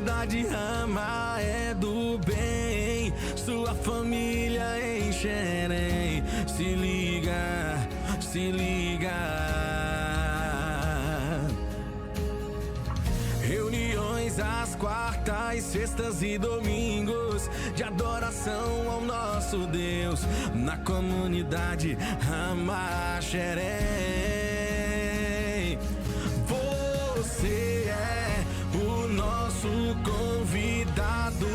Comunidade Rama é do bem, sua família em Xerém. Se liga, se liga. Reuniões às quartas, sextas e domingos de adoração ao nosso Deus na comunidade Rama Xerém. Você é o nosso convidado,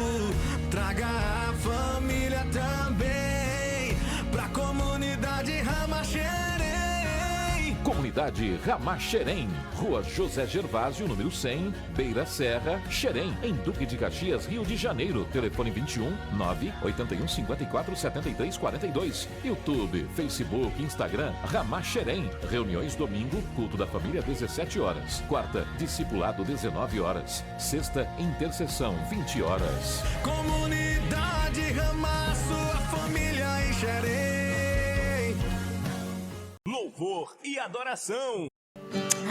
traga a família também pra comunidade Rama Xerém. Comunidade Rama Xerém, Rua José Gervásio, número 100, Beira Serra, Xerém, em Duque de Caxias, Rio de Janeiro. Telefone 21 981 54 73 42. YouTube, Facebook, Instagram, Rama Xerém. Reuniões domingo, culto da família 17 horas. Quarta, discipulado 19 horas. Sexta, intercessão 20 horas. Comunidade Rama, sua família em Xerém. Louvor e adoração.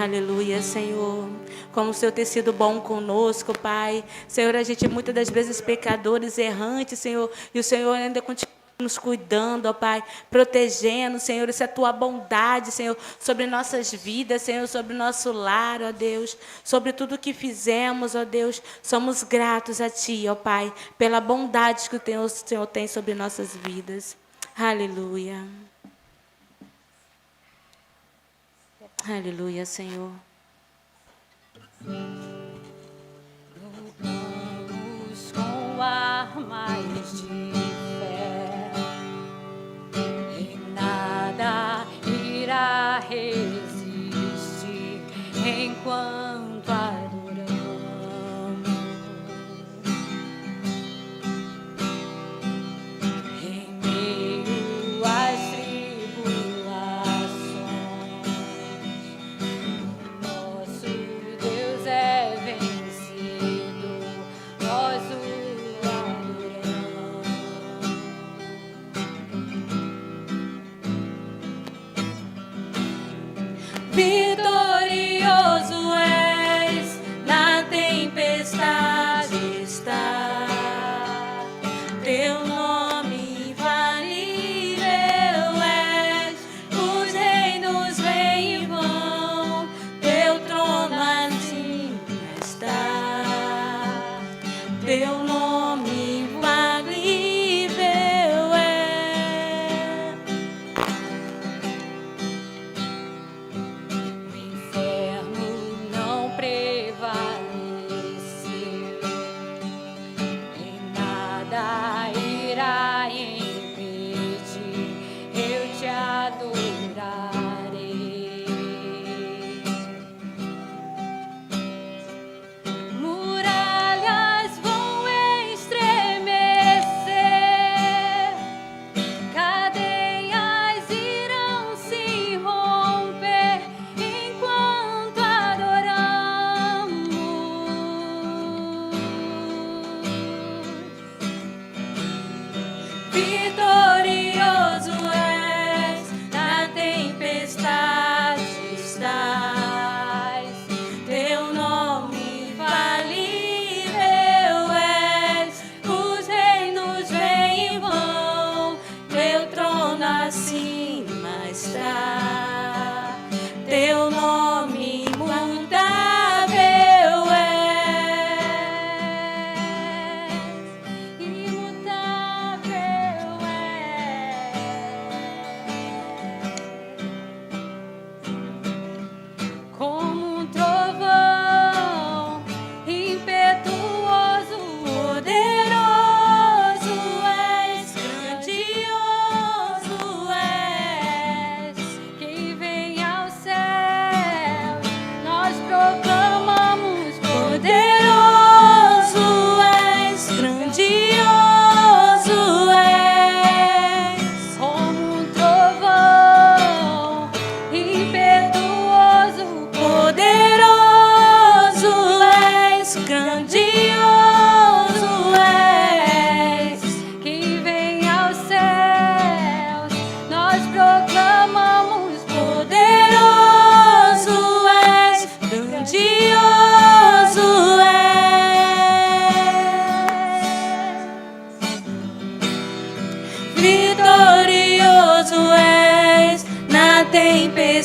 Aleluia, Senhor. Como o Senhor tem sido bom conosco, Pai. Senhor, a gente muitas das vezes pecadores, errantes, Senhor. E o Senhor ainda continua nos cuidando, ó Pai, protegendo, Senhor, essa é a Tua bondade, Senhor, sobre nossas vidas, Senhor, sobre o nosso lar, ó Deus, sobre tudo que fizemos, ó Deus, somos gratos a Ti, ó Pai, pela bondade que o Senhor tem sobre nossas vidas. Aleluia. Aleluia, Senhor. Lutamos com armas de fé e nada irá resistir enquanto adoramos. Em meio às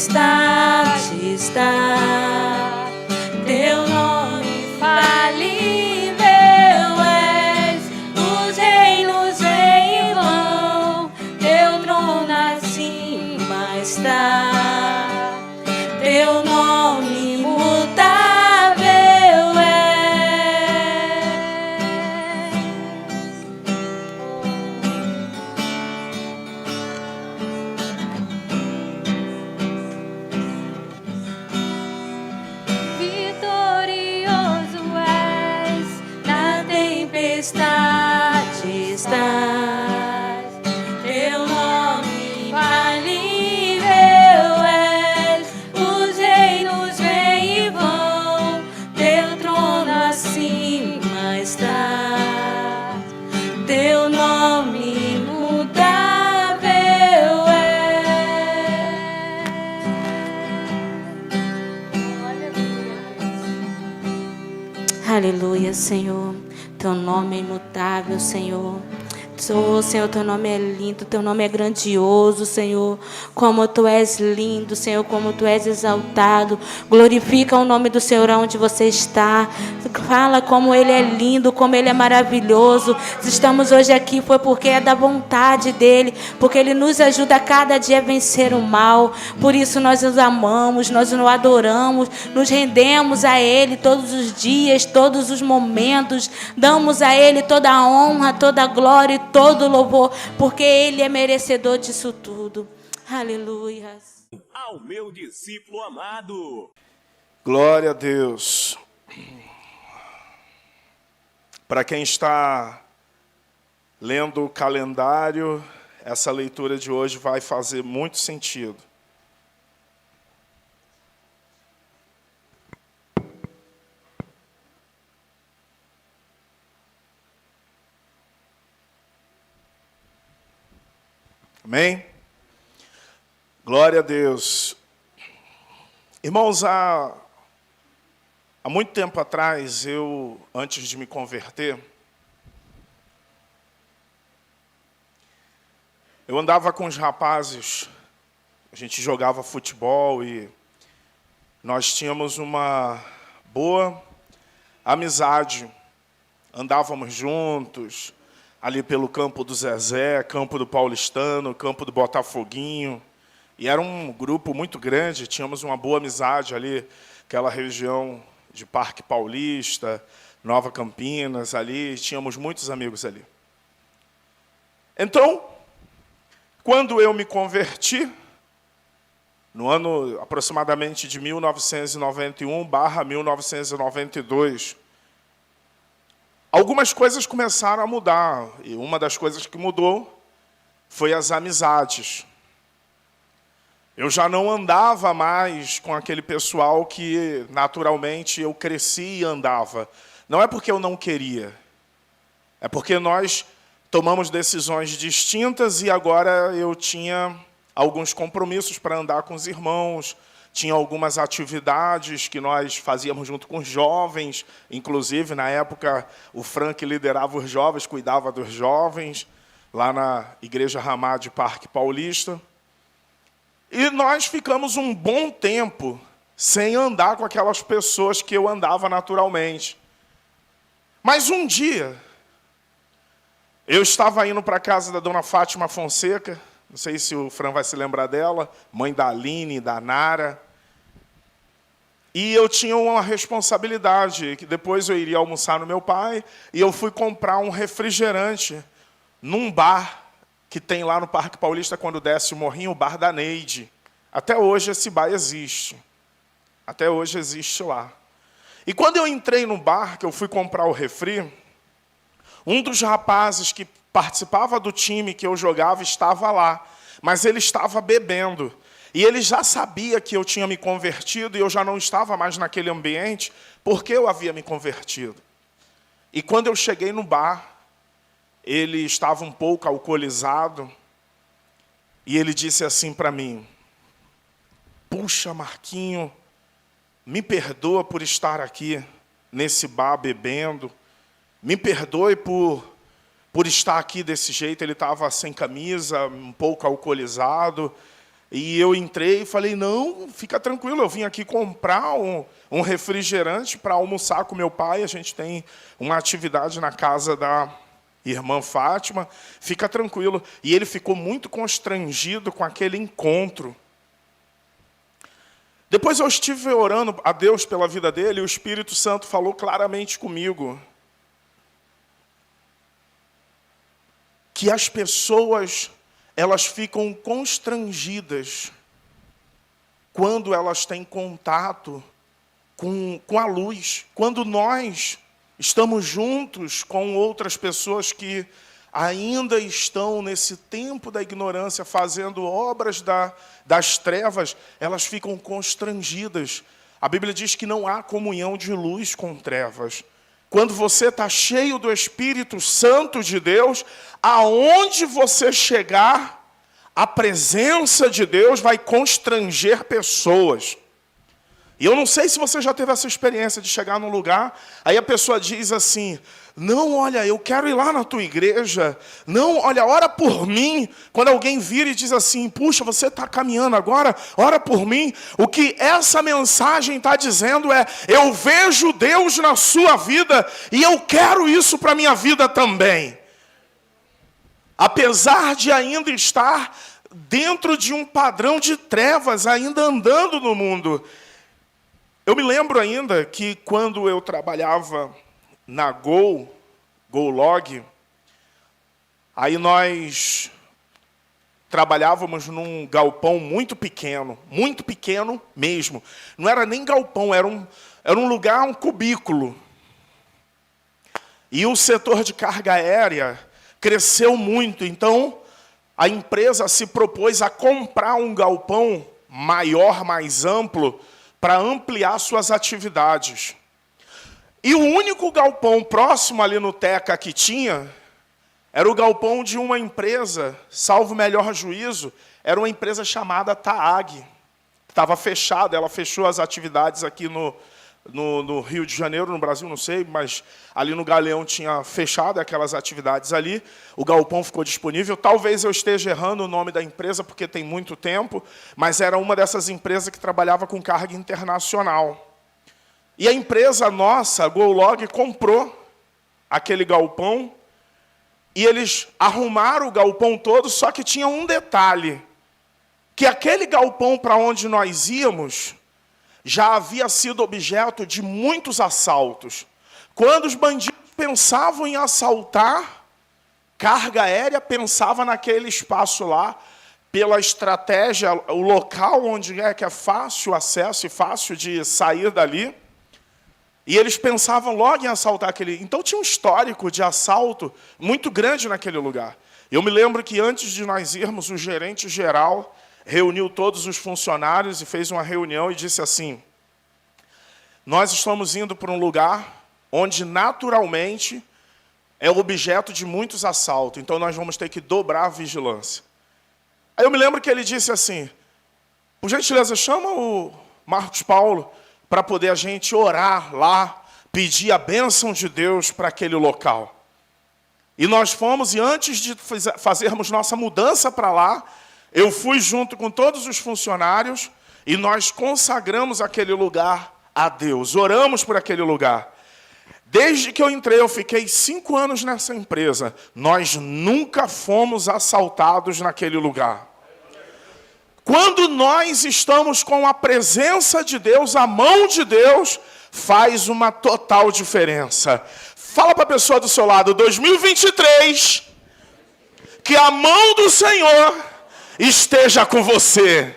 tempestade está. Teu nome falível és, os reinos vêm e vão, teu trono acima está. Teu nome imutável vitorioso és, na tempestade estás. Teu nome infalível és, os reinos vêm e vão, teu trono acima está. Teu nome imutável Aleluia, Senhor. Teu nome é imutável, Senhor. Senhor, teu nome é lindo, teu nome é grandioso, Senhor. Como tu és lindo, Senhor, como tu és exaltado. Glorifica o nome do Senhor onde você está. Fala como Ele é lindo, como Ele é maravilhoso. Se estamos hoje aqui foi porque é da vontade dEle, porque Ele nos ajuda a cada dia a vencer o mal. Por isso nós nos amamos, nós nos adoramos, nos rendemos a Ele todos os dias, todos os momentos. Damos a Ele toda a honra, toda a glória e todo louvor, porque Ele é merecedor disso tudo. Aleluia. Ao meu discípulo amado. Glória a Deus. Para quem está lendo o calendário, essa leitura de hoje vai fazer muito sentido. Amém? Glória a Deus. Irmãos, há muito tempo atrás, antes de me converter, eu andava com os rapazes, a gente jogava futebol e nós tínhamos uma boa amizade. Andávamos juntos, ali pelo campo do Zezé, campo do Paulistano, campo do Botafoguinho. E era um grupo muito grande, tínhamos uma boa amizade ali, aquela região de Parque Paulista, Nova Campinas, ali, tínhamos muitos amigos ali. Então, quando eu me converti, no ano aproximadamente de 1991/1992, algumas coisas começaram a mudar, e uma das coisas que mudou foi as amizades. Eu já não andava mais com aquele pessoal que, naturalmente, eu cresci e andava. Não é porque eu não queria, é porque nós tomamos decisões distintas e agora eu tinha alguns compromissos para andar com os irmãos, tinha algumas atividades que nós fazíamos junto com os jovens, inclusive, na época, o Frank liderava os jovens, cuidava dos jovens, lá na Igreja Ramá de Parque Paulista. E nós ficamos um bom tempo sem andar com aquelas pessoas que eu andava naturalmente. Mas um dia, eu estava indo para a casa da dona Fátima Fonseca, não sei se o Fran vai se lembrar dela, mãe da Aline, da Nara. E eu tinha uma responsabilidade, que depois eu iria almoçar no meu pai, e eu fui comprar um refrigerante num bar que tem lá no Parque Paulista, quando desce o morrinho, o bar da Neide. Até hoje esse bar existe. Até hoje existe lá. E quando eu entrei no bar, que eu fui comprar o refri, um dos rapazes que participava do time que eu jogava estava lá, mas ele estava bebendo. E ele já sabia que eu tinha me convertido e eu já não estava mais naquele ambiente porque eu havia me convertido. E quando eu cheguei no bar, ele estava um pouco alcoolizado e ele disse assim para mim: puxa, Marquinho, me perdoa por estar aqui nesse bar bebendo, me perdoe por estar aqui desse jeito. Ele estava sem camisa, um pouco alcoolizado. E eu entrei e falei, não, fica tranquilo, eu vim aqui comprar um refrigerante para almoçar com meu pai. A gente tem uma atividade na casa da irmã Fátima, fica tranquilo. E ele ficou muito constrangido com aquele encontro. Depois eu estive orando a Deus pela vida dele, e o Espírito Santo falou claramente comigo que as pessoas, elas ficam constrangidas quando elas têm contato com a luz. Quando nós estamos juntos com outras pessoas que ainda estão nesse tempo da ignorância, fazendo obras das trevas, elas ficam constrangidas. A Bíblia diz que não há comunhão de luz com trevas. Quando você está cheio do Espírito Santo de Deus, aonde você chegar, a presença de Deus vai constranger pessoas. E eu não sei se você já teve essa experiência de chegar num lugar, aí a pessoa diz assim, não, olha, eu quero ir lá na tua igreja, não, olha, ora por mim. Quando alguém vira e diz assim, puxa, você está caminhando agora, ora por mim. O que essa mensagem está dizendo é, eu vejo Deus na sua vida e eu quero isso para a minha vida também. Apesar de ainda estar dentro de um padrão de trevas, ainda andando no mundo. Eu me lembro ainda que quando eu trabalhava na GoLog, aí nós trabalhávamos num galpão muito pequeno mesmo. Não era nem galpão, era um lugar, um cubículo. E o setor de carga aérea cresceu muito, então a empresa se propôs a comprar um galpão maior, mais amplo, para ampliar suas atividades. E o único galpão próximo ali no Teca que tinha, era o galpão de uma empresa, salvo o melhor juízo, era uma empresa chamada TAAG. Estava fechada, ela fechou as atividades aqui no Rio de Janeiro, no Brasil, não sei, mas ali no Galeão tinha fechado aquelas atividades ali, o galpão ficou disponível. Talvez eu esteja errando o nome da empresa, porque tem muito tempo, mas era uma dessas empresas que trabalhava com carga internacional. E a empresa nossa, a GoLog, comprou aquele galpão, e eles arrumaram o galpão todo, só que tinha um detalhe, que aquele galpão para onde nós íamos já havia sido objeto de muitos assaltos. Quando os bandidos pensavam em assaltar, carga aérea pensava naquele espaço lá, pela estratégia, o local onde é que é fácil o acesso e fácil de sair dali. E eles pensavam logo em assaltar aquele... Então tinha um histórico de assalto muito grande naquele lugar. Eu me lembro que antes de nós irmos, o gerente geral reuniu todos os funcionários e fez uma reunião e disse assim, nós estamos indo para um lugar onde naturalmente é objeto de muitos assaltos, então nós vamos ter que dobrar a vigilância. Aí eu me lembro que ele disse assim, por gentileza, chama o Marcos Paulo para poder a gente orar lá, pedir a bênção de Deus para aquele local. E nós fomos, e antes de fazermos nossa mudança para lá, eu fui junto com todos os funcionários e nós consagramos aquele lugar a Deus, oramos por aquele lugar. Desde que eu entrei, eu fiquei 5 anos nessa empresa, nós nunca fomos assaltados naquele lugar. Quando nós estamos com a presença de Deus, a mão de Deus faz uma total diferença. Fala para a pessoa do seu lado, 2023, que a mão do Senhor esteja com você.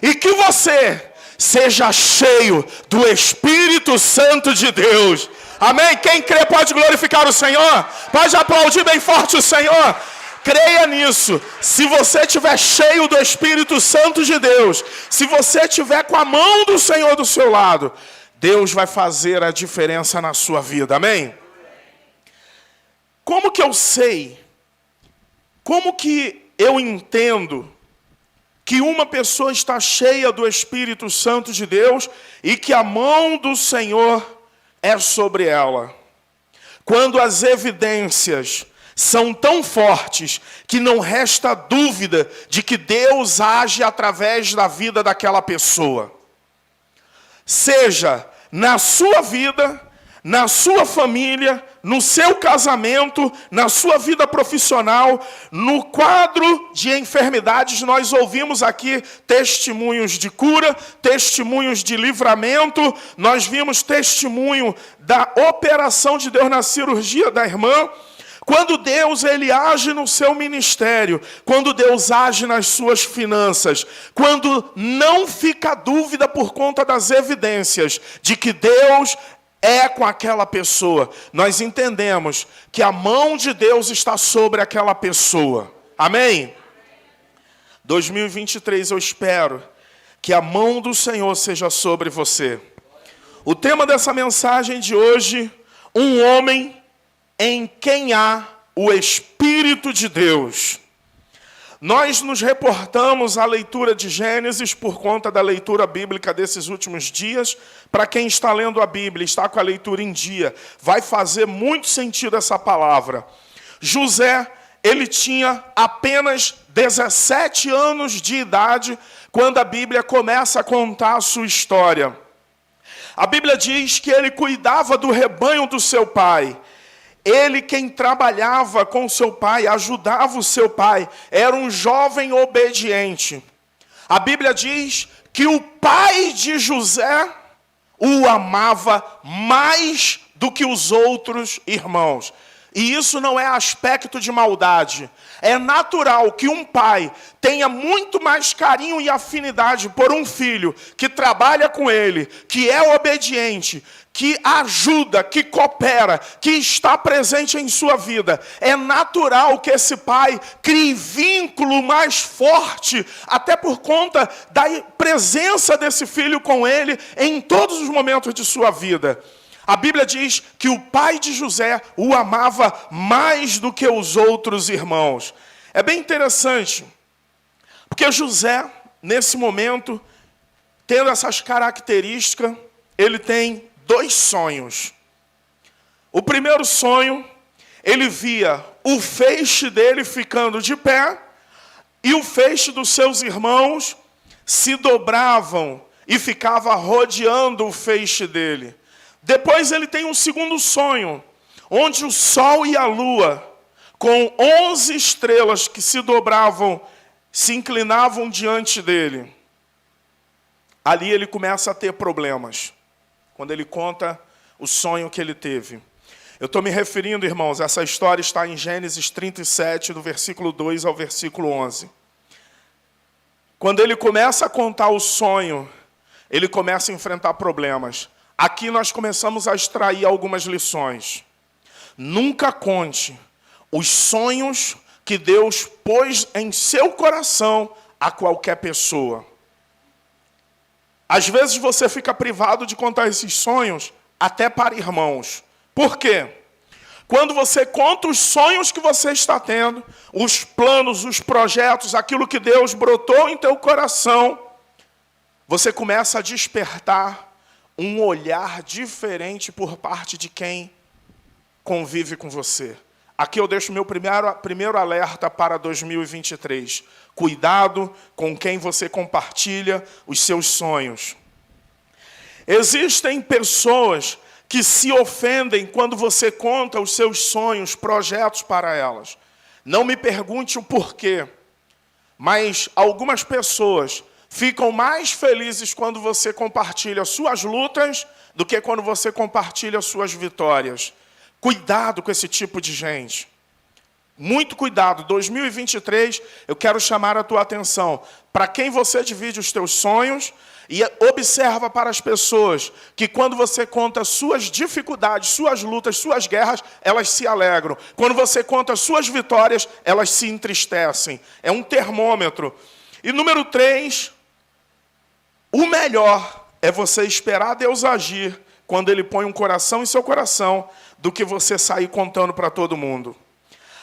E que você seja cheio do Espírito Santo de Deus. Amém? Quem crê pode glorificar o Senhor? Pode aplaudir bem forte o Senhor? Creia nisso. Se você estiver cheio do Espírito Santo de Deus, se você estiver com a mão do Senhor do seu lado, Deus vai fazer a diferença na sua vida. Amém? Como que eu sei? Como que eu entendo que uma pessoa está cheia do Espírito Santo de Deus e que a mão do Senhor é sobre ela? Quando as evidências são tão fortes que não resta dúvida de que Deus age através da vida daquela pessoa. Seja na sua vida, na sua família, no seu casamento, na sua vida profissional, no quadro de enfermidades, nós ouvimos aqui testemunhos de cura, testemunhos de livramento, nós vimos testemunho da operação de Deus na cirurgia da irmã. Quando Deus ele age no seu ministério, quando Deus age nas suas finanças, quando não fica dúvida por conta das evidências de que Deus é com aquela pessoa, nós entendemos que a mão de Deus está sobre aquela pessoa. Amém? 2023 eu espero que a mão do Senhor seja sobre você. O tema dessa mensagem de hoje, um homem em quem há o Espírito de Deus. Nós nos reportamos à leitura de Gênesis por conta da leitura bíblica desses últimos dias. Para quem está lendo a Bíblia, está com a leitura em dia, vai fazer muito sentido essa palavra. José, ele tinha apenas 17 anos de idade quando a Bíblia começa a contar a sua história. A Bíblia diz que ele cuidava do rebanho do seu pai. Ele, quem trabalhava com seu pai, ajudava o seu pai, era um jovem obediente. A Bíblia diz que o pai de José o amava mais do que os outros irmãos. E isso não é aspecto de maldade. É natural que um pai tenha muito mais carinho e afinidade por um filho que trabalha com ele, que é obediente, que ajuda, que coopera, que está presente em sua vida. É natural que esse pai crie vínculo mais forte, até por conta da presença desse filho com ele em todos os momentos de sua vida. A Bíblia diz que o pai de José o amava mais do que os outros irmãos. É bem interessante, porque José, nesse momento, tendo essas características, ele tem 2 sonhos. O primeiro sonho, ele via o feixe dele ficando de pé e o feixe dos seus irmãos se dobravam e ficava rodeando o feixe dele. Depois ele tem um segundo sonho, onde o sol e a lua, com 11 estrelas que se dobravam, se inclinavam diante dele. Ali ele começa a ter problemas, quando ele conta o sonho que ele teve. Eu estou me referindo, irmãos, essa história está em Gênesis 37, do versículo 2 ao versículo 11. Quando ele começa a contar o sonho, ele começa a enfrentar problemas. Aqui nós começamos a extrair algumas lições. Nunca conte os sonhos que Deus pôs em seu coração a qualquer pessoa. Às vezes você fica privado de contar esses sonhos até para irmãos. Por quê? Quando você conta os sonhos que você está tendo, os planos, os projetos, aquilo que Deus brotou em teu coração, você começa a despertar um olhar diferente por parte de quem convive com você. Aqui eu deixo meu primeiro alerta para 2023. Cuidado com quem você compartilha os seus sonhos. Existem pessoas que se ofendem quando você conta os seus sonhos, projetos para elas. Não me pergunte o porquê, mas algumas pessoas ficam mais felizes quando você compartilha suas lutas do que quando você compartilha suas vitórias. Cuidado com esse tipo de gente. Muito cuidado. 2023, eu quero chamar a tua atenção para quem você divide os teus sonhos e observa para as pessoas que quando você conta suas dificuldades, suas lutas, suas guerras, elas se alegram. Quando você conta suas vitórias, elas se entristecem. É um termômetro. E número 3, o melhor é você esperar Deus agir quando Ele põe um coração em seu coração do que você sair contando para todo mundo.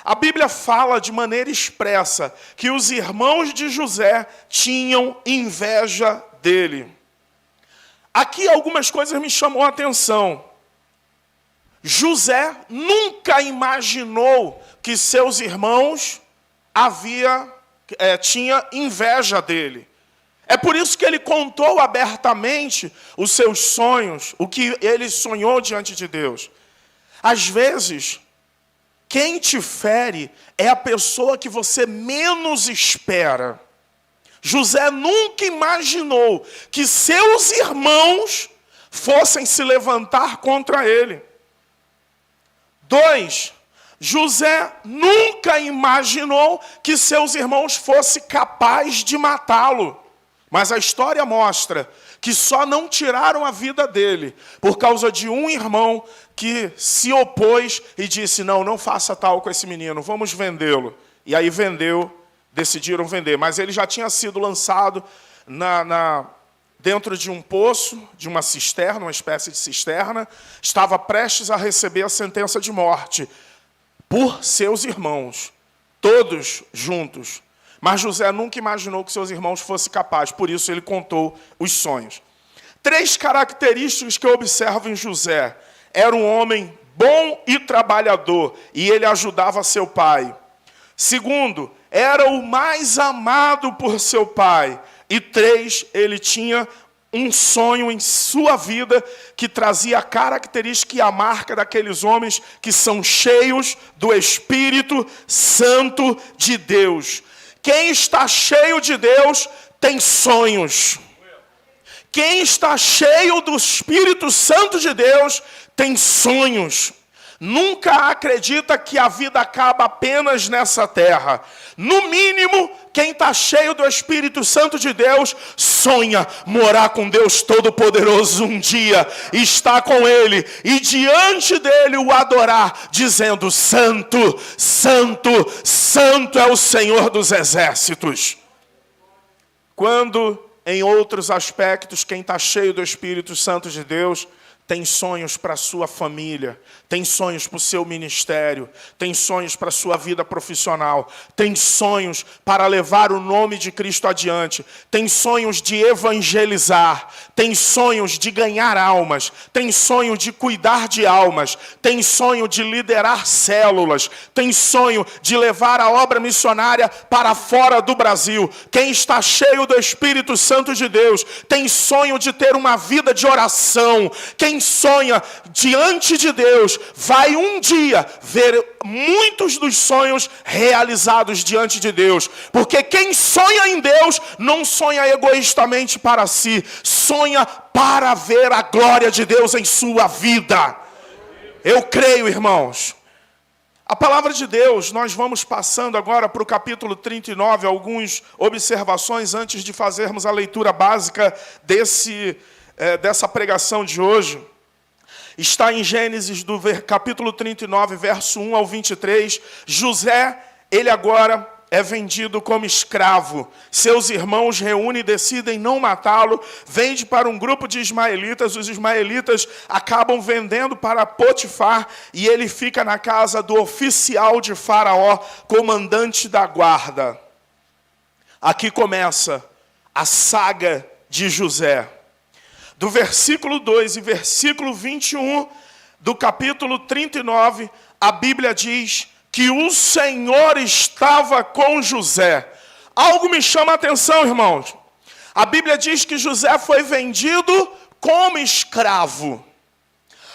A Bíblia fala de maneira expressa que os irmãos de José tinham inveja dele. Aqui algumas coisas me chamou a atenção. José nunca imaginou que seus irmãos tinha inveja dele. É por isso que ele contou abertamente os seus sonhos, o que ele sonhou diante de Deus. Às vezes, quem te fere é a pessoa que você menos espera. José nunca imaginou que seus irmãos fossem se levantar contra ele. 2, José nunca imaginou que seus irmãos fossem capazes de matá-lo. Mas a história mostra que só não tiraram a vida dele por causa de um irmão que se opôs e disse, não faça tal com esse menino, vamos vendê-lo. E aí decidiram vender. Mas ele já tinha sido lançado dentro de um poço, de uma cisterna, uma espécie de cisterna, estava prestes a receber a sentença de morte por seus irmãos, todos juntos. Mas José nunca imaginou que seus irmãos fossem capazes, por isso ele contou os sonhos. 3 características que eu observo em José. Era um homem bom e trabalhador, e ele ajudava seu pai. 2, era o mais amado por seu pai. E 3, ele tinha um sonho em sua vida que trazia a característica e a marca daqueles homens que são cheios do Espírito Santo de Deus. Quem está cheio de Deus tem sonhos. Quem está cheio do Espírito Santo de Deus tem sonhos. Nunca acredita que a vida acaba apenas nessa terra. No mínimo, quem está cheio do Espírito Santo de Deus sonha morar com Deus Todo-Poderoso um dia, estar com Ele e diante dEle o adorar, dizendo, Santo, Santo, Santo é o Senhor dos Exércitos. Quando, em outros aspectos, quem está cheio do Espírito Santo de Deus tem sonhos para a sua família, tem sonhos para o seu ministério, tem sonhos para a sua vida profissional, tem sonhos para levar o nome de Cristo adiante, tem sonhos de evangelizar, tem sonhos de ganhar almas, tem sonho de cuidar de almas, tem sonho de liderar células, tem sonho de levar a obra missionária para fora do Brasil. Quem está cheio do Espírito Santo de Deus tem sonho de ter uma vida de oração. Quem sonha diante de Deus vai um dia ver muitos dos sonhos realizados diante de Deus. Porque quem sonha em Deus não sonha egoístamente para si, sonha para ver a glória de Deus em sua vida. Eu creio, irmãos. A palavra de Deus, nós vamos passando agora para o capítulo 39, algumas observações antes de fazermos a leitura básica dessa pregação de hoje. Está em Gênesis do capítulo 39, verso 1 ao 23. José, ele agora é vendido como escravo. Seus irmãos reúnem e decidem não matá-lo. Vende para um grupo de ismaelitas. Os ismaelitas acabam vendendo para Potifar. E ele fica na casa do oficial de Faraó, comandante da guarda. Aqui começa a saga de José. Do versículo 2 e versículo 21 do capítulo 39, a Bíblia diz que o Senhor estava com José. Algo me chama a atenção, irmãos. A Bíblia diz que José foi vendido como escravo.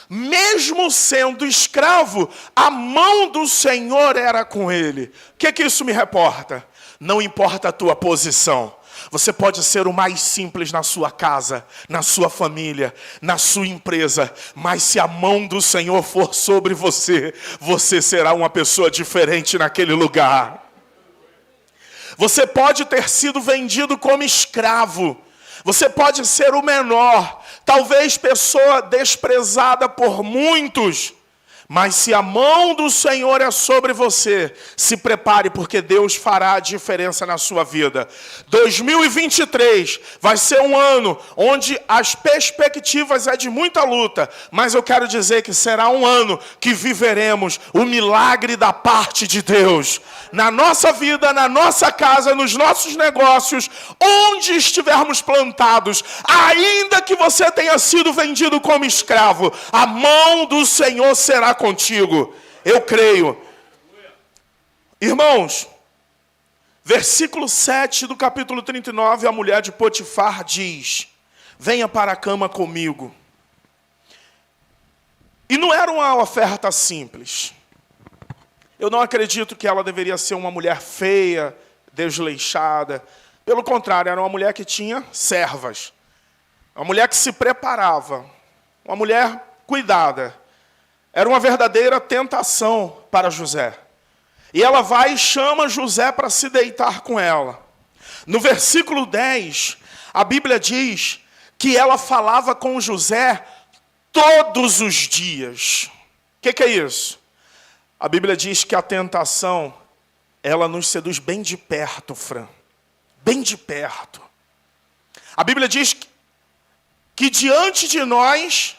Mesmo sendo escravo, a mão do Senhor era com ele. O que isso me reporta? Não importa a tua posição. Você pode ser o mais simples na sua casa, na sua família, na sua empresa, mas se a mão do Senhor for sobre você, você será uma pessoa diferente naquele lugar. Você pode ter sido vendido como escravo, você pode ser o menor, talvez pessoa desprezada por muitos, Mas se a mão do Senhor é sobre você, se prepare, porque Deus fará a diferença na sua vida. 2023 vai ser um ano onde as perspectivas é de muita luta, mas eu quero dizer que será um ano que viveremos o milagre da parte de Deus. Na nossa vida, na nossa casa, nos nossos negócios, onde estivermos plantados, ainda que você tenha sido vendido como escravo, a mão do Senhor será contigo. Eu creio. Irmãos, versículo 7 do capítulo 39, a mulher de Potifar diz: venha para a cama comigo. E não era uma oferta simples. Eu não acredito que ela deveria ser uma mulher feia, desleixada. Pelo contrário, era uma mulher que tinha servas. Uma mulher que se preparava. Uma mulher cuidada. Era uma verdadeira tentação para José. E ela vai e chama José para se deitar com ela. No versículo 10, a Bíblia diz que ela falava com José todos os dias. O que é isso? A Bíblia diz que a tentação, ela nos seduz bem de perto, Fran. Bem de perto. A Bíblia diz que diante de nós,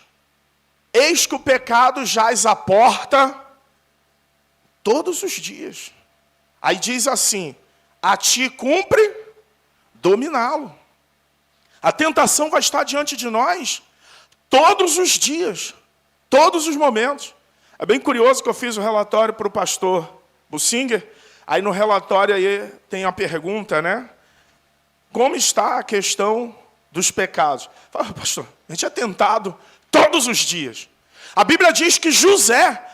eis que o pecado jaz à porta todos os dias. Aí diz assim: a ti cumpre dominá-lo. A tentação vai estar diante de nós todos os dias, todos os momentos. É bem curioso que eu fiz o relatório para o pastor Bussinger. Aí no relatório aí tem a pergunta, né? Como está a questão dos pecados? Fala, pastor, a gente é tentado todos os dias. A Bíblia diz que José,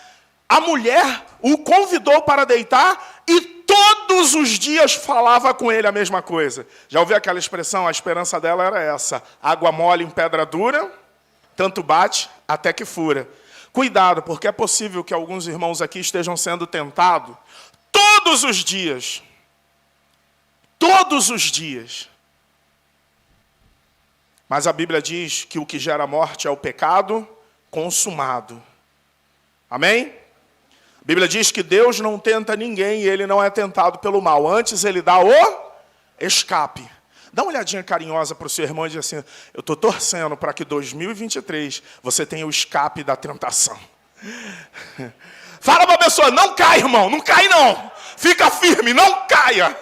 a mulher, o convidou para deitar e todos os dias falava com ele a mesma coisa. Já ouviu aquela expressão? A esperança dela era essa: água mole em pedra dura, tanto bate até que fura. Cuidado, porque é possível que alguns irmãos aqui estejam sendo tentados todos os dias. Todos os dias. Mas a Bíblia diz que o que gera morte é o pecado consumado. Amém? A Bíblia diz que Deus não tenta ninguém e Ele não é tentado pelo mal. Antes Ele dá o escape. Dá uma olhadinha carinhosa para o seu irmão e diz assim: eu estou torcendo para que 2023 você tenha o escape da tentação. Fala para a pessoa: não cai, irmão, não cai não. Fica firme, não caia.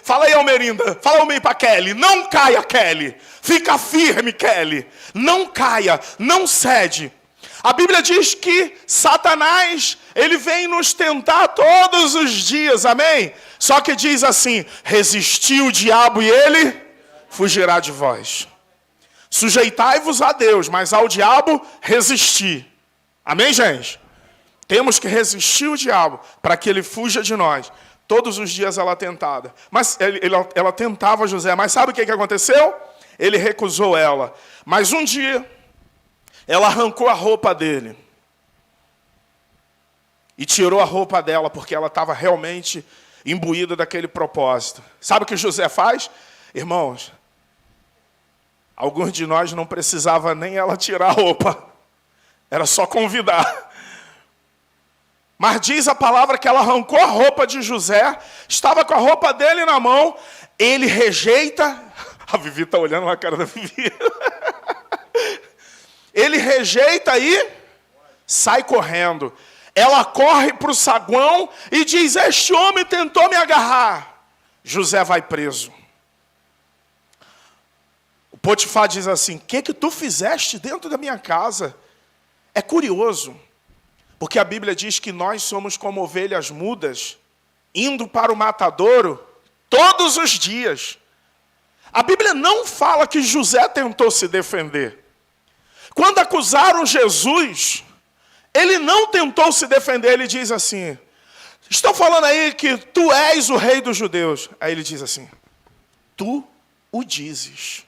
Fala aí, Almerinda. Fala aí para Kelly: não caia, Kelly. Fica firme, Kelly. Não caia, não cede. A Bíblia diz que Satanás, ele vem nos tentar todos os dias, amém? Só que diz assim: resistiu o diabo e ele fugirá de vós. Sujeitai-vos a Deus, mas ao diabo resistir. Amém, gente? Temos que resistir o diabo para que ele fuja de nós. Todos os dias ela tentada. Mas ela tentava José, mas sabe o que aconteceu? Ele recusou ela. Mas um dia, ela arrancou a roupa dele. E tirou a roupa dela, porque ela estava realmente imbuída daquele propósito. Sabe o que José faz? Irmãos, alguns de nós não precisava nem ela tirar a roupa. Era só convidar. Mas diz a palavra que ela arrancou a roupa de José, estava com a roupa dele na mão, ele rejeita. A Vivi está olhando na cara da Vivi. Ele rejeita e sai correndo. Ela corre para o saguão e diz: este homem tentou me agarrar. José vai preso. O Potifar diz assim: o que tu fizeste dentro da minha casa? É curioso, porque a Bíblia diz que nós somos como ovelhas mudas, indo para o matadouro todos os dias. A Bíblia não fala que José tentou se defender. Quando acusaram Jesus, ele não tentou se defender. Ele diz assim: estão falando aí que tu és o rei dos judeus. Aí ele diz assim: tu o dizes.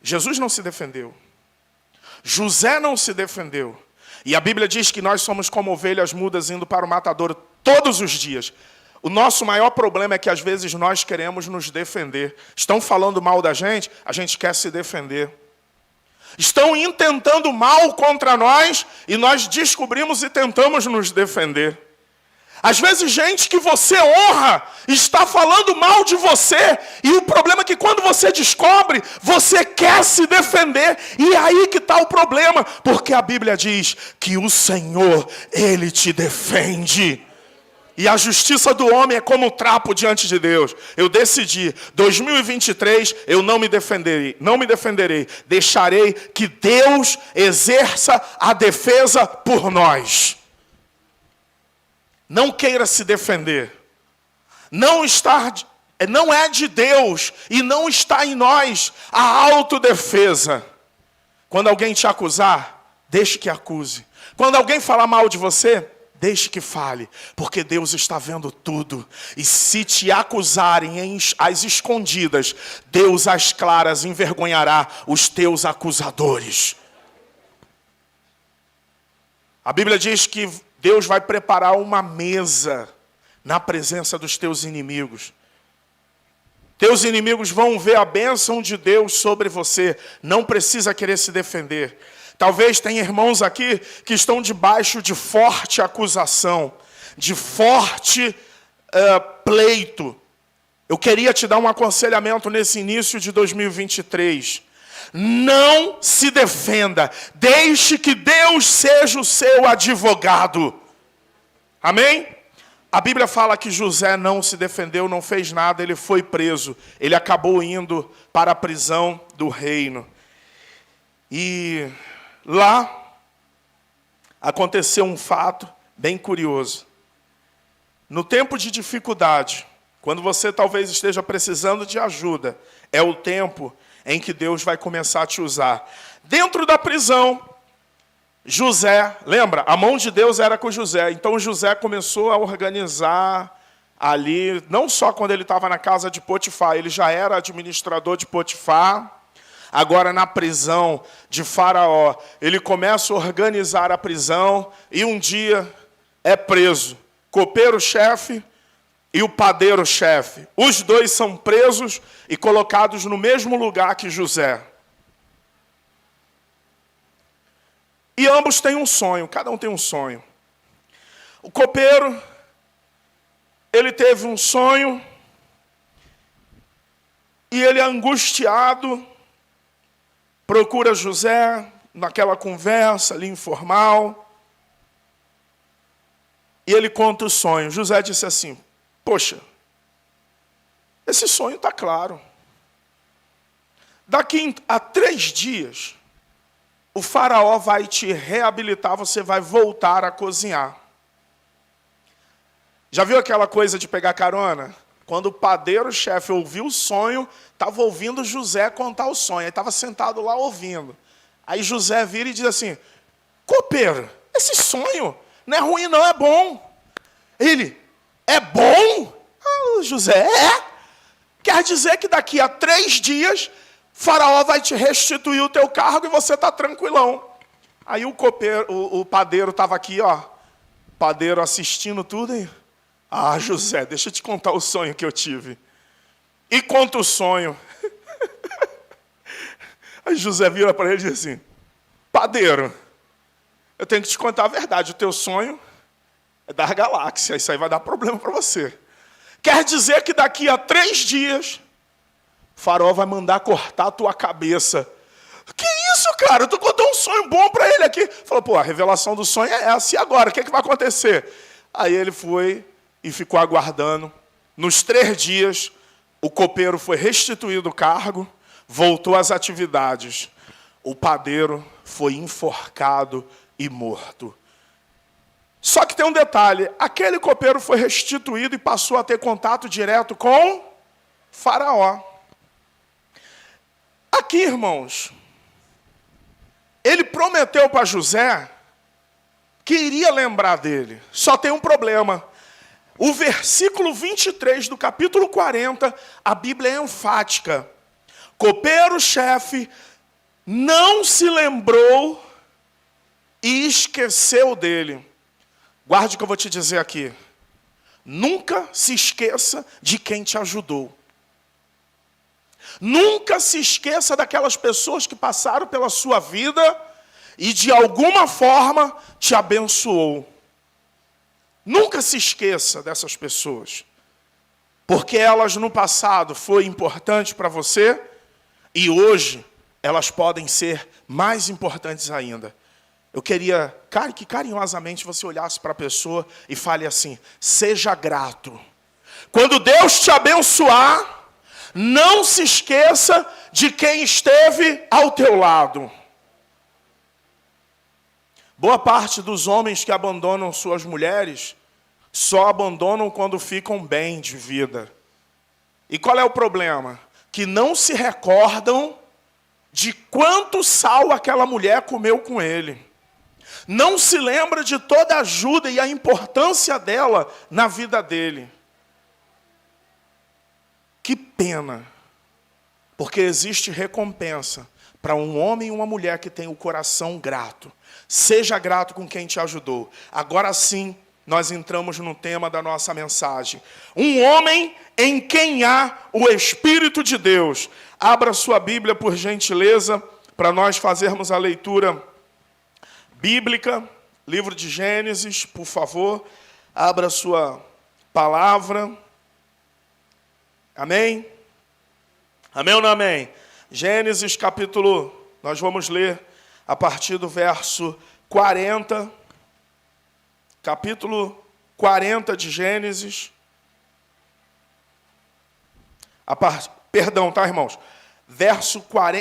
Jesus não se defendeu. José não se defendeu. E a Bíblia diz que nós somos como ovelhas mudas indo para o matadouro todos os dias. O nosso maior problema é que às vezes nós queremos nos defender. Estão falando mal da gente, a gente quer se defender. Estão intentando mal contra nós e nós descobrimos e tentamos nos defender. Às vezes gente que você honra está falando mal de você, e o problema é que quando você descobre, você quer se defender, e é aí que está o problema, porque a Bíblia diz que o Senhor, Ele te defende. E a justiça do homem é como um trapo diante de Deus. Eu decidi, 2023, eu não me defenderei, deixarei que Deus exerça a defesa por nós. Não queira se defender. Não é de Deus e não está em nós a autodefesa. Quando alguém te acusar, deixe que acuse. Quando alguém falar mal de você, deixe que fale, porque Deus está vendo tudo. E se te acusarem às escondidas, Deus às claras envergonhará os teus acusadores. A Bíblia diz que Deus vai preparar uma mesa na presença dos teus inimigos. Teus inimigos vão ver a bênção de Deus sobre você. Não precisa querer se defender. Talvez tenha irmãos aqui que estão debaixo de forte acusação, de forte pleito. Eu queria te dar um aconselhamento nesse início de 2023. Não se defenda. Deixe que Deus seja o seu advogado. Amém? A Bíblia fala que José não se defendeu, não fez nada, ele foi preso. Ele acabou indo para a prisão do reino. E lá aconteceu um fato bem curioso. No tempo de dificuldade, quando você talvez esteja precisando de ajuda, é o tempo em que Deus vai começar a te usar. Dentro da prisão, José, lembra? A mão de Deus era com José. Então José começou a organizar ali, não só quando ele estava na casa de Potifar, ele já era administrador de Potifar. Agora na prisão de Faraó, ele começa a organizar a prisão e um dia é preso. Copeiro-chefe e o padeiro-chefe. Os dois são presos e colocados no mesmo lugar que José. E ambos têm um sonho, cada um tem um sonho. O copeiro, ele teve um sonho e ele, angustiado, procura José naquela conversa ali informal. E ele conta o sonho. José disse assim: poxa, esse sonho está claro. Daqui a 3 dias, o faraó vai te reabilitar, você vai voltar a cozinhar. Já viu aquela coisa de pegar carona? Quando o padeiro-chefe ouviu o sonho, estava ouvindo José contar o sonho. Ele estava sentado lá ouvindo. Aí José vira e diz assim: copeiro, esse sonho não é ruim não, é bom. Ele: é bom? Ah, José: é. Quer dizer que daqui a 3 dias, Faraó vai te restituir o teu cargo e você está tranquilão. Aí o padeiro estava aqui, ó. Padeiro assistindo tudo. E: ah, José, deixa eu te contar o sonho que eu tive. E conta o sonho. Aí José vira para ele e diz assim: padeiro, eu tenho que te contar a verdade. O teu sonho é dar galáxia. Isso aí vai dar problema para você. Quer dizer que daqui a 3 dias, o faraó vai mandar cortar a tua cabeça. Que isso, cara? Tu contou um sonho bom para ele aqui. Falou: pô, a revelação do sonho é essa. E agora? O que vai acontecer? Aí ele foi e ficou aguardando. Nos 3 dias, o copeiro foi restituído o cargo, voltou às atividades. O padeiro foi enforcado e morto. Só que tem um detalhe: aquele copeiro foi restituído e passou a ter contato direto com Faraó. Aqui, irmãos, ele prometeu para José que iria lembrar dele. Só tem um problema. O versículo 23 do capítulo 40, a Bíblia é enfática. Copeiro-chefe não se lembrou e esqueceu dele. Guarde o que eu vou te dizer aqui. Nunca se esqueça de quem te ajudou. Nunca se esqueça daquelas pessoas que passaram pela sua vida e de alguma forma te abençoou. Nunca se esqueça dessas pessoas, porque elas no passado foram importantes para você e hoje elas podem ser mais importantes ainda. Eu queria que carinhosamente você olhasse para a pessoa e fale assim: seja grato. Quando Deus te abençoar, não se esqueça de quem esteve ao teu lado. Boa parte dos homens que abandonam suas mulheres só abandonam quando ficam bem de vida. E qual é o problema? Que não se recordam de quanto sal aquela mulher comeu com ele. Não se lembra de toda a ajuda e a importância dela na vida dele. Que pena, porque existe recompensa para um homem e uma mulher que tem o coração grato. Seja grato com quem te ajudou. Agora sim, nós entramos no tema da nossa mensagem. Um homem em quem há o Espírito de Deus. Abra sua Bíblia, por gentileza, para nós fazermos a leitura bíblica. Livro de Gênesis, por favor. Abra sua palavra. Amém? Amém ou não amém? Gênesis capítulo, nós vamos ler a partir do verso 40. Capítulo 40 de Gênesis. Perdão, tá, irmãos?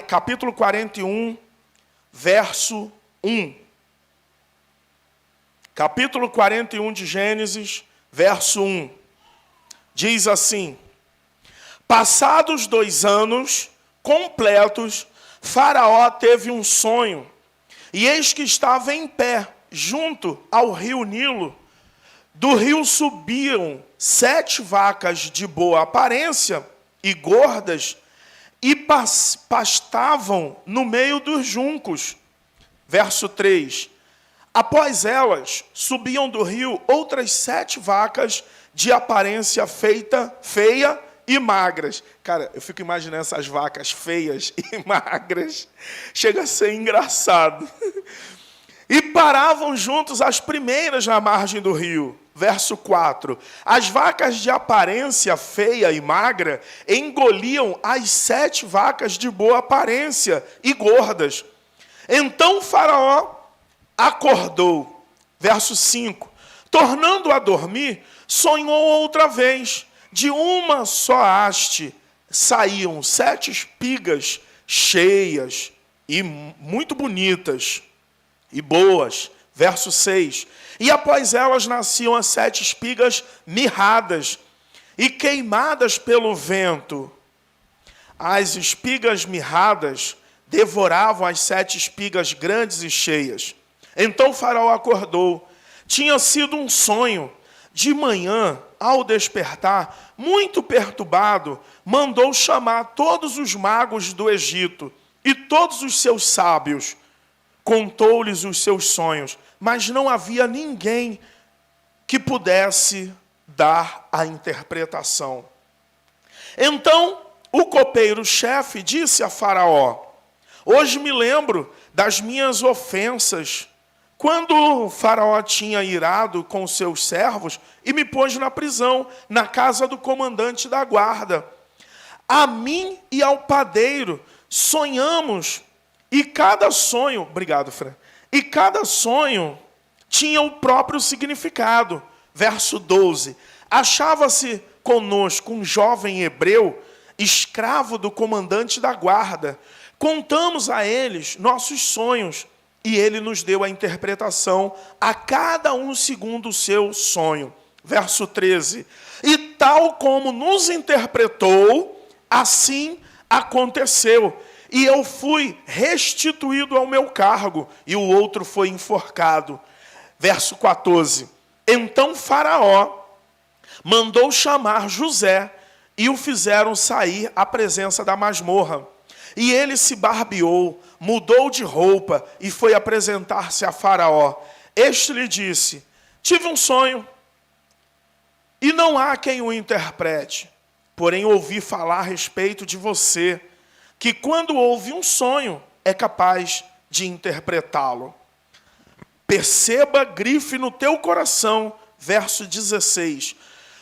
Capítulo 41, verso 1. Capítulo 41 de Gênesis, verso 1. Diz assim: passados 2 anos completos, Faraó teve um sonho, e eis que estava em pé, junto ao rio Nilo. Do rio subiam 7 vacas de boa aparência e gordas, e pastavam no meio dos juncos. Verso 3. Após elas, subiam do rio outras 7 vacas de aparência feia e magras. Cara, eu fico imaginando essas vacas feias e magras. Chega a ser engraçado. E paravam juntos as primeiras na margem do rio. Verso 4. As vacas de aparência feia e magra engoliam as 7 vacas de boa aparência e gordas. Então Faraó acordou. Verso 5. Tornando a dormir, sonhou outra vez. De uma só haste saíam 7 espigas cheias e muito bonitas e boas. Verso 6. E após elas nasciam as 7 espigas mirradas e queimadas pelo vento. As espigas mirradas devoravam as 7 espigas grandes e cheias. Então Faraó acordou. Tinha sido um sonho. De manhã, ao despertar, muito perturbado, mandou chamar todos os magos do Egito e todos os seus sábios. Contou-lhes os seus sonhos, mas não havia ninguém que pudesse dar a interpretação. Então, o copeiro-chefe disse a Faraó: hoje me lembro das minhas ofensas, quando o Faraó tinha irado com seus servos e me pôs na prisão, na casa do comandante da guarda. A mim e ao padeiro sonhamos, e cada sonho, obrigado, Fran, e cada sonho tinha o próprio significado. Verso 12. Achava-se conosco um jovem hebreu, escravo do comandante da guarda. Contamos a eles nossos sonhos, e ele nos deu a interpretação, a cada um segundo o seu sonho. Verso 13. E tal como nos interpretou, assim aconteceu. E eu fui restituído ao meu cargo, e o outro foi enforcado. Verso 14. Então Faraó mandou chamar José, e o fizeram sair à presença da masmorra. E ele se barbeou, mudou de roupa e foi apresentar-se a Faraó. Este lhe disse: tive um sonho, e não há quem o interprete. porém ouvi falar a respeito de você, que quando ouve um sonho, é capaz de interpretá-lo. Perceba, grife no teu coração, verso 16.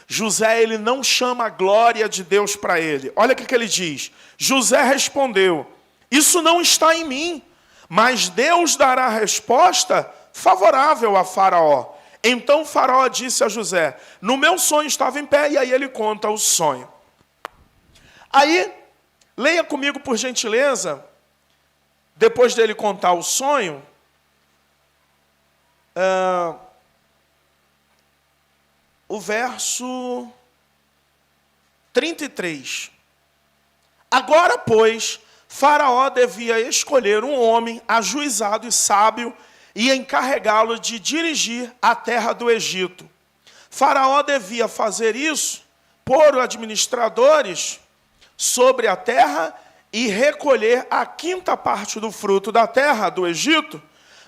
José, ele não chama a glória de Deus para ele. Olha o que ele diz. José respondeu, isso não está em mim, mas Deus dará resposta favorável a Faraó. Então Faraó disse a José, no meu sonho estava em pé, e aí ele conta o sonho. Aí, leia comigo por gentileza, depois dele contar o sonho, o verso 33. Agora, pois, Faraó devia escolher um homem ajuizado e sábio e encarregá-lo de dirigir a terra do Egito. Faraó devia fazer isso, pôr administradores sobre a terra e recolher a 5ª parte do fruto da terra do Egito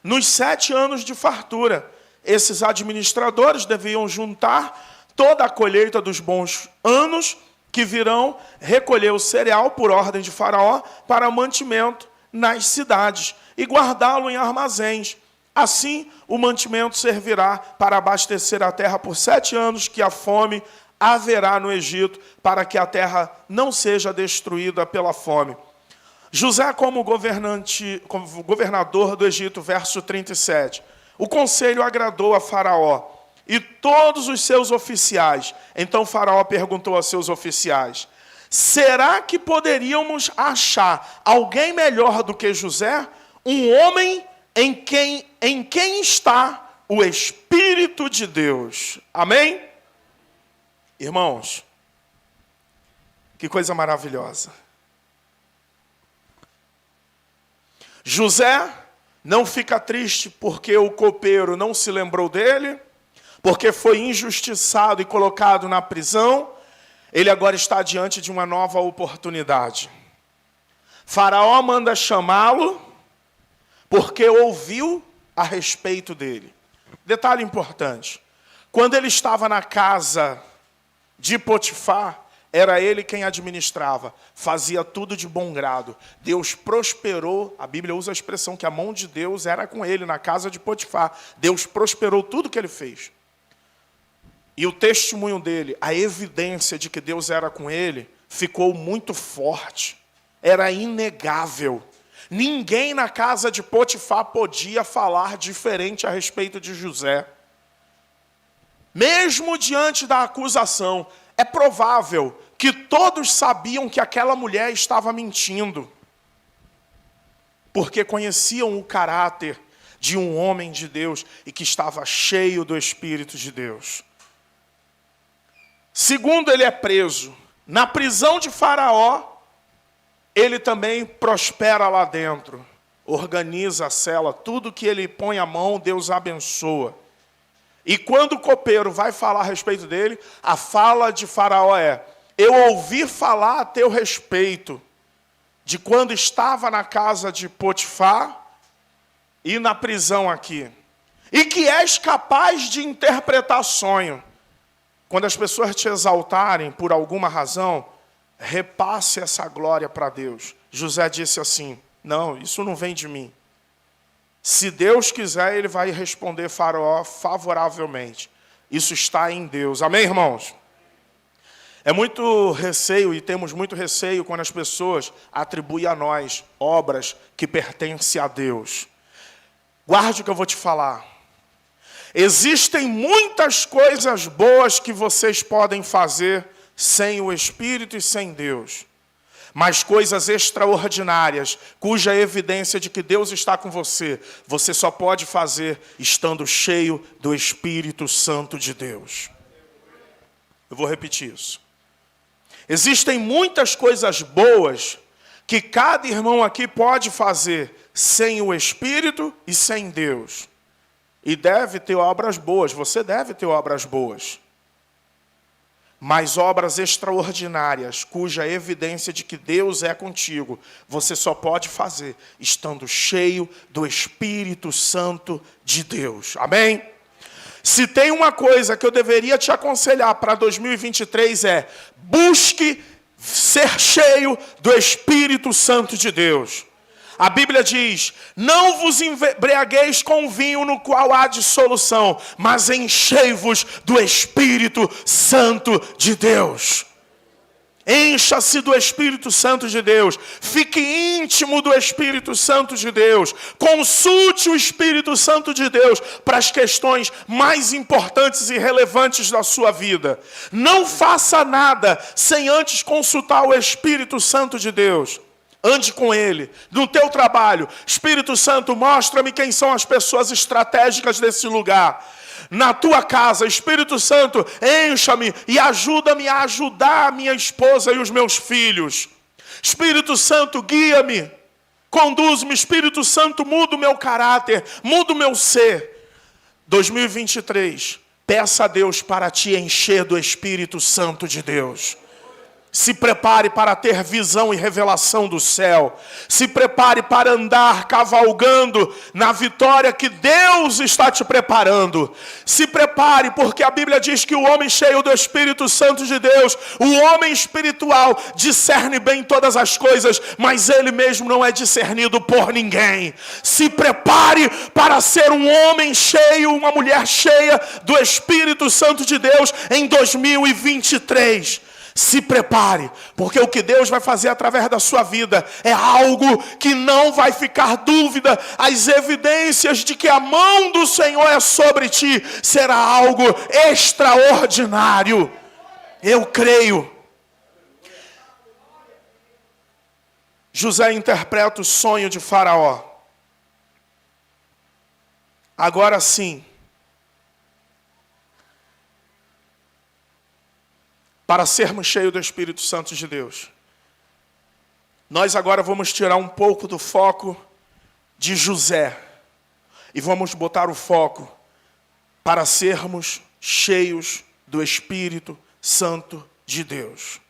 nos 7 anos de fartura. Esses administradores deviam juntar toda a colheita dos bons anos que virão, recolher o cereal por ordem de Faraó para mantimento nas cidades e guardá-lo em armazéns. Assim, o mantimento servirá para abastecer a terra por 7 anos que a fome haverá no Egito, para que a terra não seja destruída pela fome. José, como governador do Egito, verso 37. O conselho agradou a Faraó e todos os seus oficiais. Então Faraó perguntou a seus oficiais, será que poderíamos achar alguém melhor do que José? Um homem em quem está o Espírito de Deus. Amém? Irmãos, que coisa maravilhosa. José não fica triste porque o copeiro não se lembrou dele, porque foi injustiçado e colocado na prisão. Ele agora está diante de uma nova oportunidade. Faraó manda chamá-lo porque ouviu a respeito dele. Detalhe importante. Quando ele estava na casa de Potifar, era ele quem administrava, fazia tudo de bom grado. Deus prosperou, a Bíblia usa a expressão que a mão de Deus era com ele na casa de Potifar. Deus prosperou tudo que ele fez. E o testemunho dele, a evidência de que Deus era com ele, ficou muito forte. Era inegável. Ninguém na casa de Potifar podia falar diferente a respeito de José. Mesmo diante da acusação, é provável que todos sabiam que aquela mulher estava mentindo, porque conheciam o caráter de um homem de Deus e que estava cheio do Espírito de Deus. Segundo, ele é preso. Na prisão de Faraó, ele também prospera lá dentro. Organiza a cela, tudo que ele põe a mão, Deus abençoa. E quando o copeiro vai falar a respeito dele, a fala de Faraó é, eu ouvi falar a teu respeito de quando estava na casa de Potifar e na prisão aqui. E que és capaz de interpretar sonho. Quando as pessoas te exaltarem por alguma razão, repasse essa glória para Deus. José disse assim, não, isso não vem de mim. Se Deus quiser, ele vai responder Faraó favoravelmente. Isso está em Deus. Amém, irmãos? É muito receio, e temos muito receio, quando as pessoas atribuem a nós obras que pertencem a Deus. Guarde o que eu vou te falar. Existem muitas coisas boas que vocês podem fazer sem o Espírito e sem Deus. Mas coisas extraordinárias, cuja evidência de que Deus está com você, você só pode fazer estando cheio do Espírito Santo de Deus. Eu vou repetir isso. Existem muitas coisas boas que cada irmão aqui pode fazer sem o Espírito e sem Deus. E deve ter obras boas, você deve ter obras boas. Mas obras extraordinárias, cuja evidência de que Deus é contigo, você só pode fazer estando cheio do Espírito Santo de Deus. Amém? Se tem uma coisa que eu deveria te aconselhar para 2023 é: busque ser cheio do Espírito Santo de Deus. A Bíblia diz: não vos embriagueis com vinho no qual há dissolução, mas enchei-vos do Espírito Santo de Deus. Encha-se do Espírito Santo de Deus. Fique íntimo do Espírito Santo de Deus. Consulte o Espírito Santo de Deus para as questões mais importantes e relevantes da sua vida. Não faça nada sem antes consultar o Espírito Santo de Deus. Ande com Ele. No teu trabalho, Espírito Santo, mostra-me quem são as pessoas estratégicas desse lugar. Na tua casa, Espírito Santo, encha-me e ajuda-me a ajudar a minha esposa e os meus filhos. Espírito Santo, guia-me, conduz-me. Espírito Santo, muda o meu caráter, muda o meu ser. 2023, peça a Deus para te encher do Espírito Santo de Deus. Se prepare para ter visão e revelação do céu. Se prepare para andar cavalgando na vitória que Deus está te preparando. Se prepare, porque a Bíblia diz que o homem cheio do Espírito Santo de Deus, o homem espiritual, discerne bem todas as coisas, mas ele mesmo não é discernido por ninguém. Se prepare para ser um homem cheio, uma mulher cheia do Espírito Santo de Deus em 2023. Se prepare, porque o que Deus vai fazer através da sua vida é algo que não vai ficar dúvida. As evidências de que a mão do Senhor é sobre ti será algo extraordinário. Eu creio. José interpreta o sonho de Faraó. Agora sim, para sermos cheios do Espírito Santo de Deus, nós agora vamos tirar um pouco do foco de José e vamos botar o foco para sermos cheios do Espírito Santo de Deus.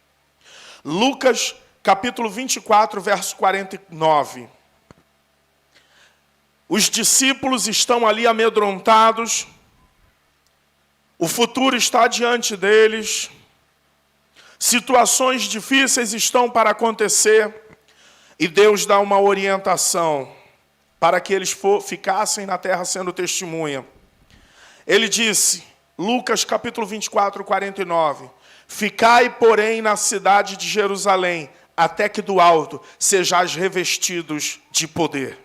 Lucas, capítulo 24, verso 49. Os discípulos estão ali amedrontados, o futuro está diante deles, situações difíceis estão para acontecer e Deus dá uma orientação para que eles ficassem na terra sendo testemunha. Ele disse, Lucas capítulo 24, 49, ficai, porém, na cidade de Jerusalém, até que do alto sejais revestidos de poder.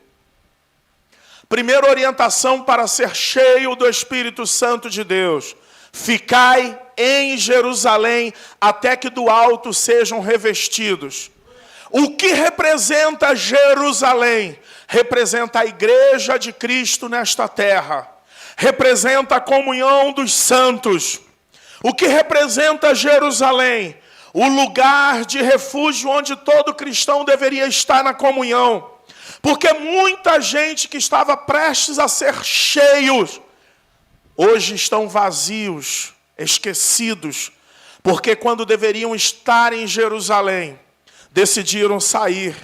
Primeira orientação para ser cheio do Espírito Santo de Deus: ficai em Jerusalém até que do alto sejam revestidos. O que representa Jerusalém? Representa a igreja de Cristo nesta terra. Representa a comunhão dos santos. O que representa Jerusalém? O lugar de refúgio onde todo cristão deveria estar na comunhão. Porque muita gente que estava prestes a ser cheios, hoje estão vazios, esquecidos, porque quando deveriam estar em Jerusalém, decidiram sair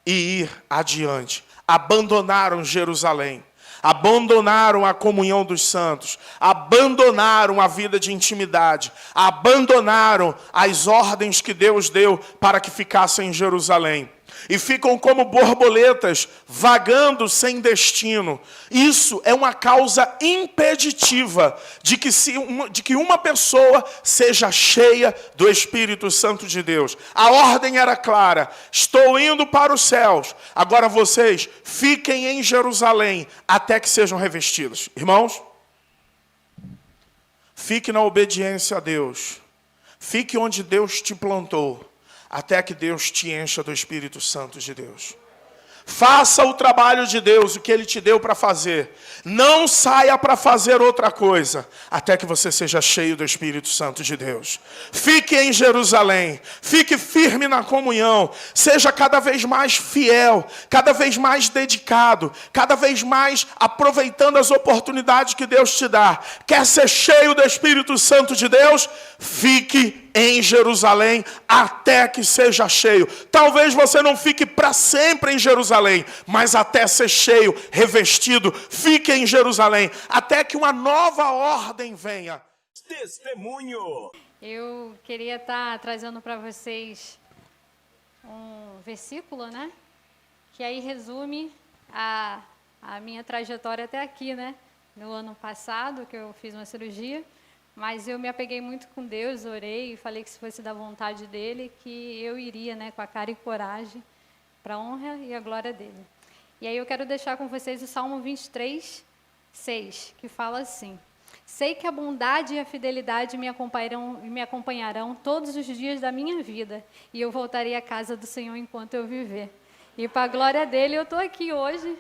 e ir adiante. Abandonaram Jerusalém, abandonaram a comunhão dos santos, abandonaram a vida de intimidade, abandonaram as ordens que Deus deu para que ficassem em Jerusalém. E ficam como borboletas, vagando sem destino. Isso é uma causa impeditiva de que uma pessoa seja cheia do Espírito Santo de Deus. A ordem era clara: estou indo para os céus, agora vocês fiquem em Jerusalém até que sejam revestidos. Irmãos, fique na obediência a Deus. Fique onde Deus te plantou, até que Deus te encha do Espírito Santo de Deus. Faça o trabalho de Deus, o que Ele te deu para fazer. Não saia para fazer outra coisa, até que você seja cheio do Espírito Santo de Deus. Fique em Jerusalém, fique firme na comunhão, seja cada vez mais fiel, cada vez mais dedicado, cada vez mais aproveitando as oportunidades que Deus te dá. Quer ser cheio do Espírito Santo de Deus? Fique em Jerusalém até que seja cheio. Talvez você não fique para sempre em Jerusalém, mas até ser cheio, revestido, fique em Jerusalém, até que uma nova ordem venha. Testemunho. Eu queria estar trazendo para vocês um versículo, né? Que aí resume a minha trajetória até aqui, né? No ano passado, que eu fiz uma cirurgia, mas eu me apeguei muito com Deus, orei e falei que se fosse da vontade dEle, que eu iria, né? Com a cara e coragem, para a honra e a glória dEle. E aí eu quero deixar com vocês o Salmo 23, 6, que fala assim: sei que a bondade e a fidelidade me acompanharão todos os dias da minha vida, e eu voltarei à casa do Senhor enquanto eu viver. E para a glória dele, eu estou aqui hoje,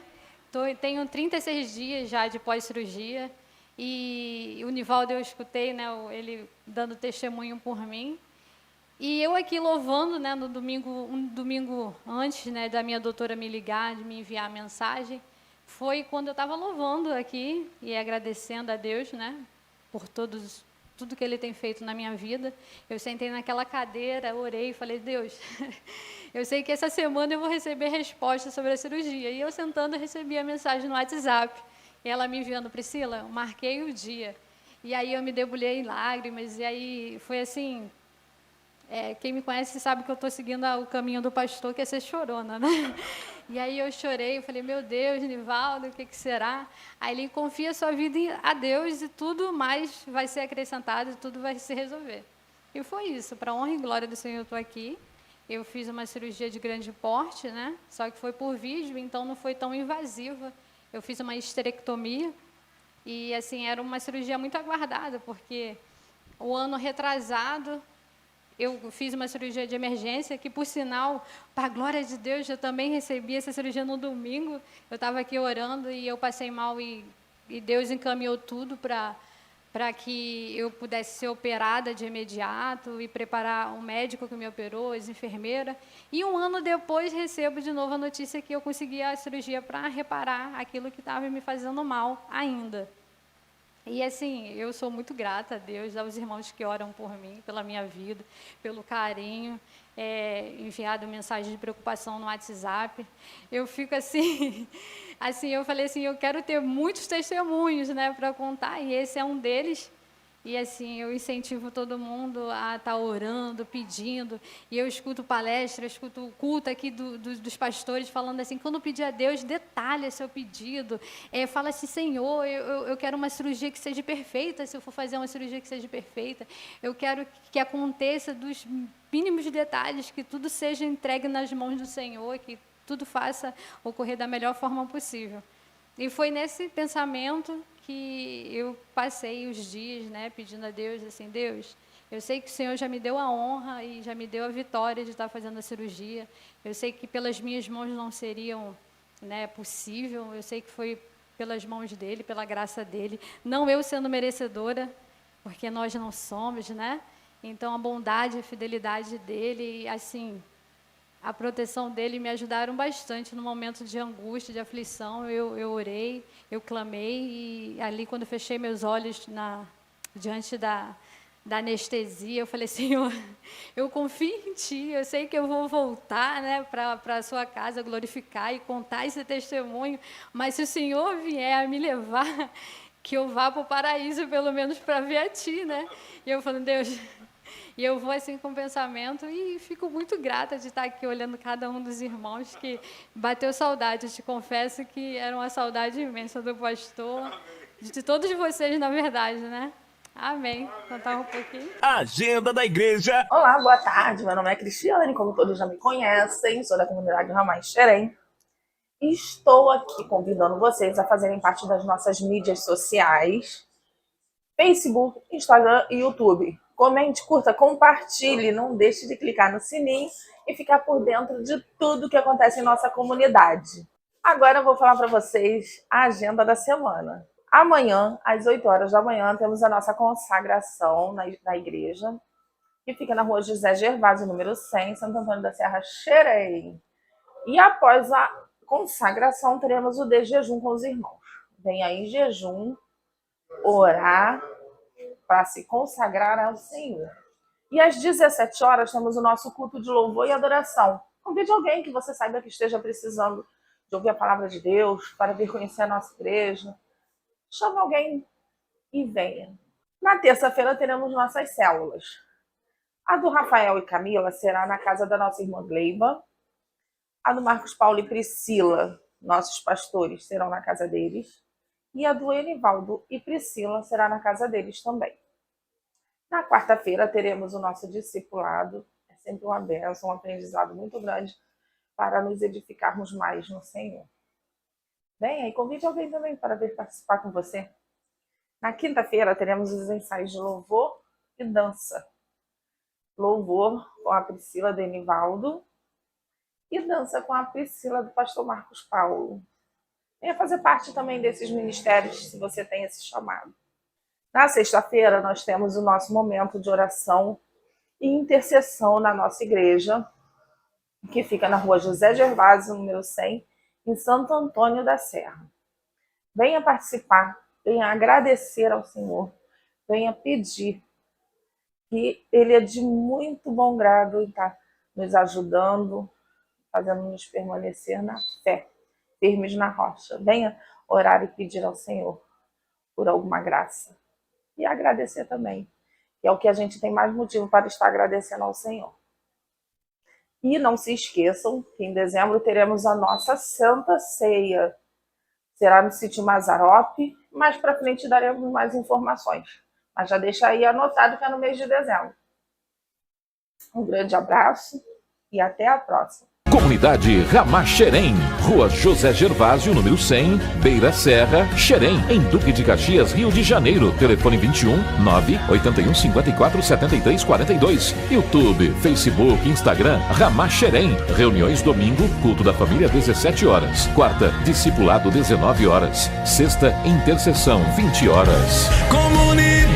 tenho 36 dias já de pós-cirurgia, e o Nivaldo eu escutei, né, ele dando testemunho por mim, e eu aqui louvando, né, no domingo, um domingo antes, né, da minha doutora me ligar, de me enviar a mensagem, foi quando eu estava louvando aqui e agradecendo a Deus, né, por tudo que Ele tem feito na minha vida. Eu sentei naquela cadeira, orei e falei: Deus, eu sei que essa semana eu vou receber resposta sobre a cirurgia. E eu sentando, eu recebi a mensagem no WhatsApp. E ela me enviando: Priscila, eu marquei o dia. E aí eu me debulhei em lágrimas. E aí foi assim... quem me conhece sabe que eu estou seguindo o caminho do pastor, que é ser chorona, né? E aí eu chorei, eu falei: meu Deus, Nivaldo, o que será? Aí ele: confia sua vida a Deus e tudo mais vai ser acrescentado e tudo vai se resolver. E foi isso, para a honra e glória do Senhor eu estou aqui. Eu fiz uma cirurgia de grande porte, né? Só que foi por vídeo, então não foi tão invasiva. Eu fiz uma histerectomia e, assim, era uma cirurgia muito aguardada, porque o ano retrasado eu fiz uma cirurgia de emergência, que, por sinal, para a glória de Deus, eu também recebi essa cirurgia no domingo. Eu estava aqui orando e eu passei mal e Deus encaminhou tudo para que eu pudesse ser operada de imediato e preparar o médico que me operou, as enfermeiras. E um ano depois recebo de novo a notícia que eu consegui a cirurgia para reparar aquilo que estava me fazendo mal ainda. E, assim, eu sou muito grata a Deus, aos irmãos que oram por mim, pela minha vida, pelo carinho, enviado mensagem de preocupação no WhatsApp. Eu fico assim, eu falei assim: eu quero ter muitos testemunhos, né, para contar, e esse é um deles. E, assim, eu incentivo todo mundo a estar orando, pedindo. E eu escuto palestra, eu escuto o culto aqui dos pastores falando assim: quando pedir a Deus, detalha seu pedido. Fala assim: Senhor, eu quero uma cirurgia que seja perfeita, se eu for fazer uma cirurgia que seja perfeita. Eu quero que aconteça dos mínimos detalhes, que tudo seja entregue nas mãos do Senhor, que tudo faça ocorrer da melhor forma possível. E foi nesse pensamento que eu passei os dias, né, pedindo a Deus, assim: Deus, eu sei que o Senhor já me deu a honra e já me deu a vitória de estar fazendo a cirurgia. Eu sei que pelas minhas mãos não seriam, né, possível. Eu sei que foi pelas mãos dEle, pela graça dEle. Não eu sendo merecedora, porque nós não somos, né? Então, a bondade e a fidelidade dEle, assim... a proteção dele me ajudaram bastante no momento de angústia, de aflição. Eu orei, eu clamei, e ali, quando fechei meus olhos diante da anestesia, eu falei: Senhor, eu confio em Ti, eu sei que eu vou voltar, né, para a Sua casa, glorificar e contar esse testemunho, mas se o Senhor vier a me levar, que eu vá para o paraíso, pelo menos para ver a Ti, né? E eu falei: Deus... E eu vou assim com pensamento e fico muito grata de estar aqui olhando cada um dos irmãos, que bateu saudade. Eu te confesso que era uma saudade imensa do pastor, de todos vocês, na verdade, né? Amém. Contar um pouquinho. Agenda da igreja. Olá, boa tarde. Meu nome é Cristiane, como todos já me conhecem, sou da comunidade Ramais Xerém. E estou aqui convidando vocês a fazerem parte das nossas mídias sociais: Facebook, Instagram e YouTube. Comente, curta, compartilhe, não deixe de clicar no sininho e ficar por dentro de tudo que acontece em nossa comunidade. Agora eu vou falar para vocês a agenda da semana. Amanhã, às 8 horas da manhã, temos a nossa consagração na igreja, que fica na rua José Gervásio, número 100, Santo Antônio da Serra, Xerém. E após a consagração, teremos o de jejum com os irmãos. Venha em jejum, orar, para se consagrar ao Senhor. E às 17 horas temos o nosso culto de louvor e adoração. Convide alguém que você saiba que esteja precisando de ouvir a palavra de Deus, para vir conhecer a nossa igreja. Chame alguém e venha. Na terça-feira teremos nossas células. A do Rafael e Camila será na casa da nossa irmã Gleiba. A do Marcos Paulo e Priscila, nossos pastores, serão na casa deles. E a do Enivaldo e Priscila será na casa deles também. Na quarta-feira teremos o nosso discipulado. É sempre uma bênção, um aprendizado muito grande para nos edificarmos mais no Senhor. Venha e convide alguém também para vir participar com você. Na quinta-feira teremos os ensaios de louvor e dança. Louvor com a Priscila do Enivaldo e dança com a Priscila do pastor Marcos Paulo. Venha fazer parte também desses ministérios, se você tem esse chamado. Na sexta-feira, nós temos o nosso momento de oração e intercessão na nossa igreja, que fica na rua José Gervásio, número 100, em Santo Antônio da Serra. Venha participar, venha agradecer ao Senhor, venha pedir, que Ele é de muito bom grado em estar nos ajudando, fazendo-nos permanecer na fé, firmes na rocha. Venha orar e pedir ao Senhor por alguma graça. E agradecer também, que é o que a gente tem mais motivo para estar agradecendo ao Senhor. E não se esqueçam que em dezembro teremos a nossa Santa Ceia. Será no sítio Mazarope, mais para frente daremos mais informações. Mas já deixa aí anotado que é no mês de dezembro. Um grande abraço e até a próxima. Comunidade Ramá Xerém, Rua José Gervásio, número 100, Beira Serra, Xerém, em Duque de Caxias, Rio de Janeiro. Telefone 21 981 54 73 42. YouTube, Facebook, Instagram, Ramá Xerém. Reuniões domingo, culto da família 17 horas. Quarta, discipulado 19 horas. Sexta, intercessão 20 horas. Comunidade